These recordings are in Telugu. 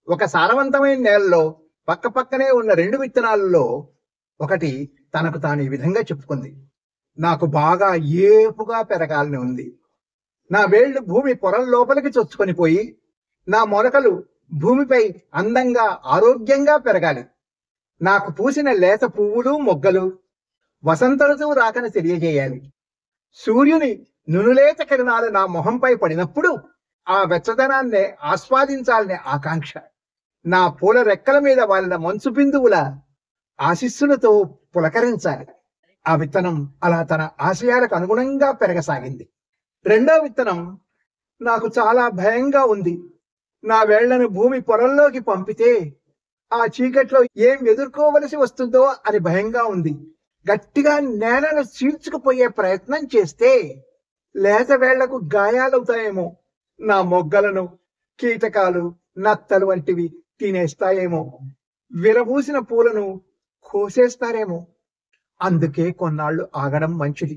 ఒక సారవంతమైన నేలలో పక్కపక్కనే ఉన్న 2 విత్తనాలలో ఒకటి తనకు తాను ఈ విధంగా చెప్పుకుంది. నాకు బాగా ఏపుగా పెరగాలని ఉంది. నా వేళ్లు భూమి పొరల లోపలికి చొచ్చుకొని పోయి నా మొలకలు భూమిపై అందంగా ఆరోగ్యంగా పెరగాలి. నాకు పూసిన లేత పువ్వులు మొగ్గలు వసంత ఋతువు రాకని తెలియజేయాలి. సూర్యుని నునులేత కిరణాలు నా మొహంపై పడినప్పుడు ఆ వెచ్చదనాన్ని ఆస్వాదించాలనే ఆకాంక్ష. నా పూల రెక్కల మీద వాలిన మంచు బిందువుల ఆశీస్సులతో పులకరించాలి. ఆ విత్తనం అలా తన ఆశయాలకు అనుగుణంగా పెరగసాగింది. రెండో విత్తనం, నాకు చాలా భయంగా ఉంది. నా వేళ్లను భూమి పొరల్లోకి పంపితే ఆ చీకట్లో ఏం ఎదుర్కోవలసి వస్తుందో అని భయంగా ఉంది. గట్టిగా నేలను చీల్చుకుపోయే ప్రయత్నం చేస్తే లేత వేళ్లకు గాయాలవుతాయేమో, నా మొగ్గలను కీటకాలు నత్తలు వంటివి తినేస్తాయేమో, విరబూసిన పూలను కోసేస్తారేమో. అందుకే కొన్నాళ్ళు ఆగడం మంచిది.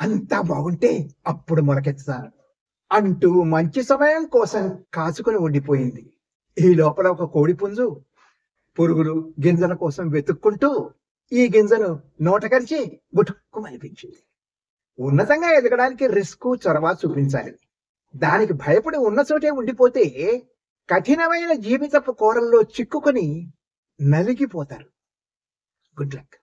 అంతా బాగుంటే అప్పుడు మొలకెత్తుతాను అంటూ మంచి సమయం కోసం కాచుకుని ఉండిపోయింది. ఈ లోపల ఒక కోడిపుంజు పురుగులు గింజల కోసం వెతుక్కుంటూ ఈ గింజను నోటకరిచి గుటుక్కుమనిపించింది. ఉన్నతంగా ఎదగడానికి రిస్క్ చొరవ చూపించాలి. దానికి భయపడి ఉన్న చోటే ఉండిపోతే కఠినమైన జీవితపు కోరల్లో చిక్కుకొని నలిగిపోతారు. Good luck.